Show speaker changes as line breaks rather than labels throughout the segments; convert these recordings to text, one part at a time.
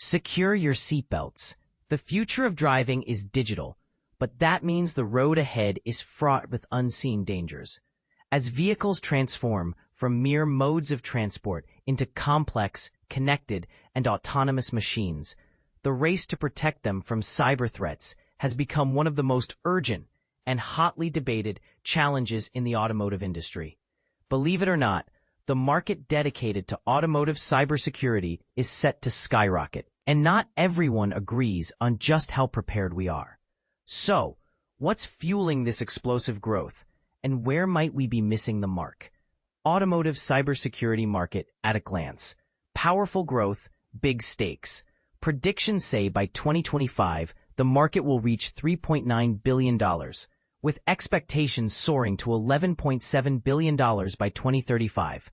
Secure your seatbelts. The future of driving is digital, but that means the road ahead is fraught with unseen dangers. As vehicles transform from mere modes of transport into complex, connected, and autonomous machines, the race to protect them from cyber threats has become one of the most urgent and hotly debated challenges in the automotive industry. Believe it or not, the market dedicated to automotive cybersecurity is set to skyrocket, and not everyone agrees on just how prepared we are. So, what's fueling this explosive growth, and where might we be missing the mark? Automotive cybersecurity market at a glance. Powerful growth, big stakes. Predictions say by 2025, the market will reach $3.9 billion, with expectations soaring to $11.7 billion by 2035.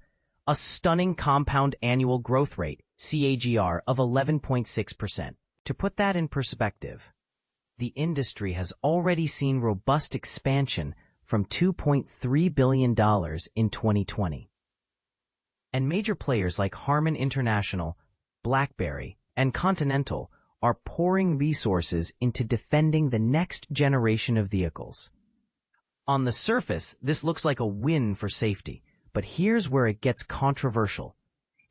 A stunning compound annual growth rate, CAGR, of 11.6%. To put that in perspective, the industry has already seen robust expansion from $2.3 billion in 2020. And major players like Harman International, BlackBerry, and Continental are pouring resources into defending the next generation of vehicles. On the surface, this looks like a win for safety. But here's where it gets controversial.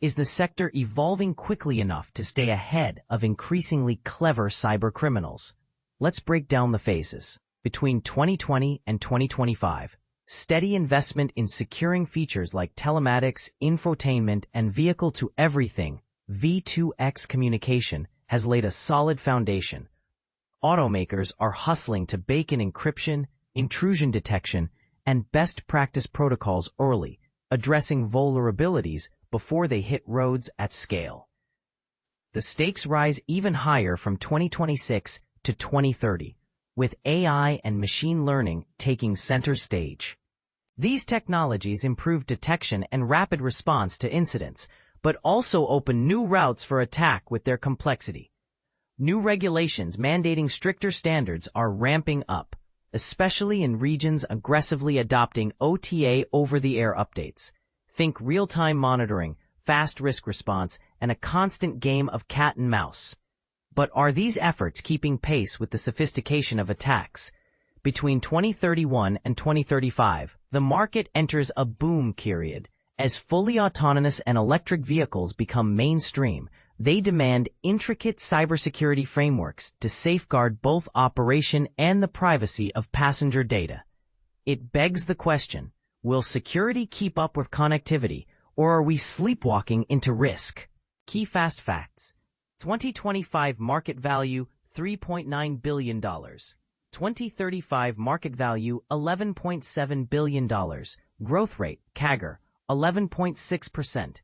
Is the sector evolving quickly enough to stay ahead of increasingly clever cyber criminals? Let's break down the phases. Between 2020 and 2025, steady investment in securing features like telematics, infotainment, and vehicle-to-everything V2X communication has laid a solid foundation. Automakers are hustling to bake in encryption, intrusion detection, and best practice protocols early, addressing vulnerabilities before they hit roads at scale. The stakes rise even higher from 2026 to 2030, with AI and machine learning taking center stage. These technologies improve detection and rapid response to incidents, but also open new routes for attack with their complexity. New regulations mandating stricter standards are ramping up, especially in regions aggressively adopting OTA over-the-air updates. Think real-time monitoring, fast risk response, and a constant game of cat and mouse. But are these efforts keeping pace with the sophistication of attacks? Between 2031 and 2035, the market enters a boom period. As fully autonomous and electric vehicles become mainstream, they demand intricate cybersecurity frameworks to safeguard both operation and the privacy of passenger data. It begs the question, will security keep up with connectivity, or are we sleepwalking into risk? Key fast facts. 2025 market value, $3.9 billion. 2035 market value, $11.7 billion. Growth rate, CAGR, 11.6%.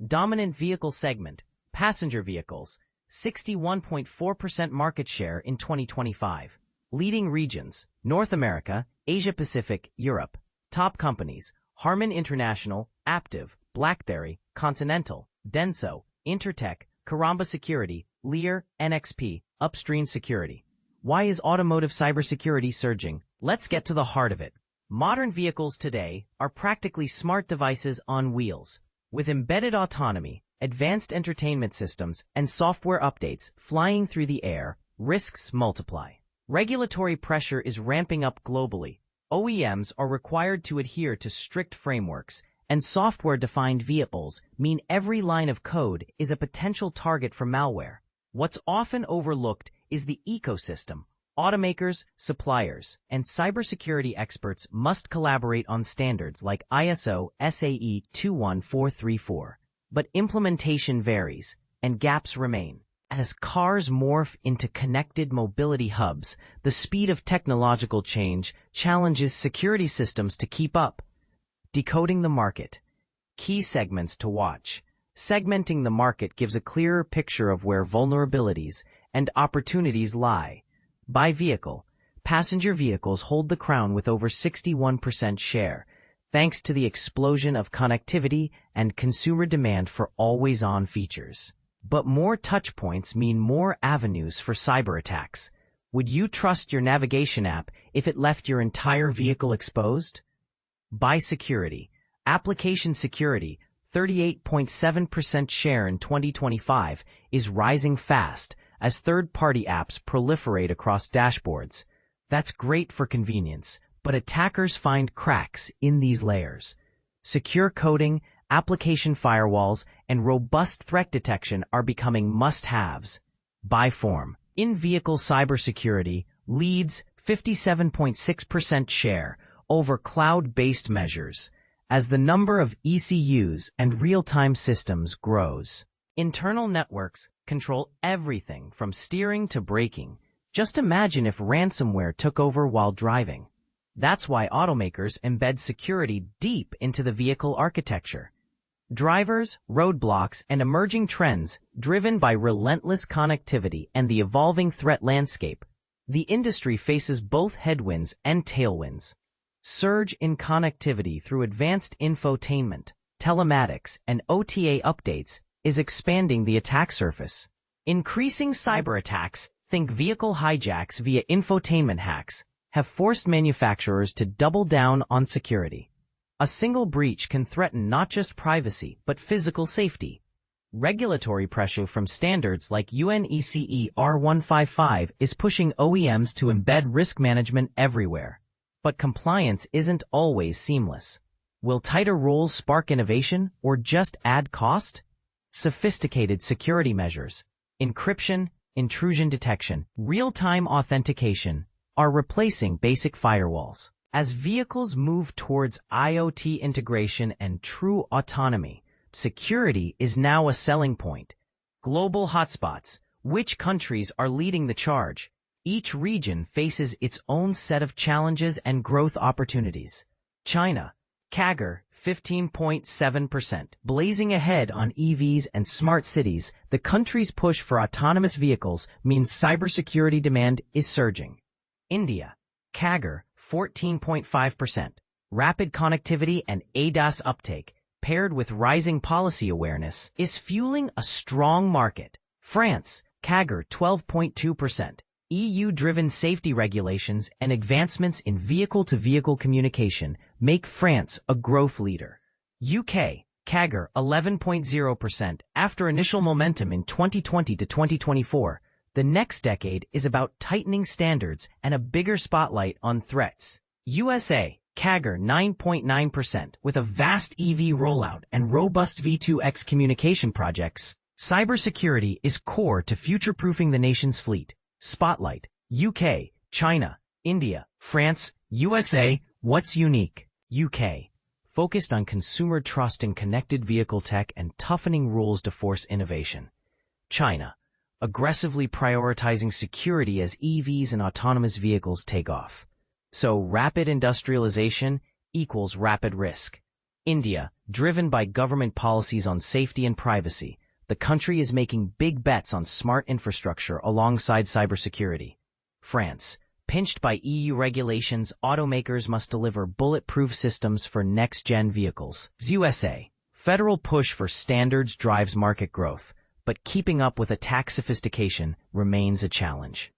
Dominant vehicle segment, passenger vehicles, 61.4% market share in 2025. Leading regions, North America, Asia-Pacific, Europe. Top companies, Harman International, Aptiv, BlackBerry, Continental, Denso, Intertek, Caramba Security, Lear, NXP, Upstream Security. Why is automotive cybersecurity surging? Let's get to the heart of it. Modern vehicles today are practically smart devices on wheels. With embedded autonomy, advanced entertainment systems, and software updates flying through the air, risks multiply. Regulatory pressure is ramping up globally. OEMs are required to adhere to strict frameworks, and software-defined vehicles mean every line of code is a potential target for malware. What's often overlooked is the ecosystem. Automakers, suppliers, and cybersecurity experts must collaborate on standards like ISO SAE 21434. But implementation varies, and gaps remain. As cars morph into connected mobility hubs, the speed of technological change challenges security systems to keep up. Decoding the market. Key segments to watch. Segmenting the market gives a clearer picture of where vulnerabilities and opportunities lie. By vehicle, passenger vehicles hold the crown with over 61% share, thanks to the explosion of connectivity and consumer demand for always-on features. But more touchpoints mean more avenues for cyber attacks. Would you trust your navigation app if it left your entire vehicle exposed? By security. Application security 38.7% share in 2025, is rising fast as third-party apps proliferate across dashboards. That's great for convenience, but attackers find cracks in these layers. Secure coding, application firewalls, and robust threat detection are becoming must-haves. By form, in-vehicle cybersecurity leads 57.6% share over cloud-based measures as the number of ECUs and real-time systems grows. Internal networks control everything from steering to braking. Just imagine if ransomware took over while driving. That's why automakers embed security deep into the vehicle architecture. Drivers, roadblocks, and emerging trends driven by relentless connectivity and the evolving threat landscape. The industry faces both headwinds and tailwinds. Surge in connectivity through advanced infotainment, telematics, and OTA updates is expanding the attack surface. Increasing cyber attacks, think vehicle hijacks via infotainment hacks, have forced manufacturers to double down on security. A single breach can threaten not just privacy but physical safety. Regulatory pressure from standards like UNECE R155 is pushing OEMs to embed risk management everywhere. But compliance isn't always seamless. Will tighter rules spark innovation or just add cost? Sophisticated security measures, encryption, intrusion detection, real-time authentication are replacing basic firewalls. As vehicles move towards IoT integration and true autonomy, security is now a selling point. Global hotspots. Which countries are leading the charge? Each region faces its own set of challenges and growth opportunities. China, CAGR 15.7%. Blazing ahead on EVs and smart cities, the country's push for autonomous vehicles means cybersecurity demand is surging. India, CAGR 14.5%. Rapid connectivity and ADAS uptake, paired with rising policy awareness, is fueling a strong market. France, CAGR 12.2%. EU-driven safety regulations and advancements in vehicle-to-vehicle communication make France a growth leader. UK, CAGR 11.0%. After initial momentum in 2020 to 2024, the next decade is about tightening standards and a bigger spotlight on threats. USA, CAGR 9.9%. With a vast EV rollout and robust V2X communication projects, cybersecurity is core to future-proofing the nation's fleet. Spotlight, UK, China, India, France, USA. What's unique? UK, focused on consumer trust in connected vehicle tech and toughening rules to force innovation. China, aggressively prioritizing security as EVs and autonomous vehicles take off. So rapid industrialization equals rapid risk. India, driven by government policies on safety and privacy, the country is making big bets on smart infrastructure alongside cybersecurity. France, pinched by EU regulations, automakers must deliver bulletproof systems for next-gen vehicles. USA, federal push for standards drives market growth, but keeping up with attack sophistication remains a challenge.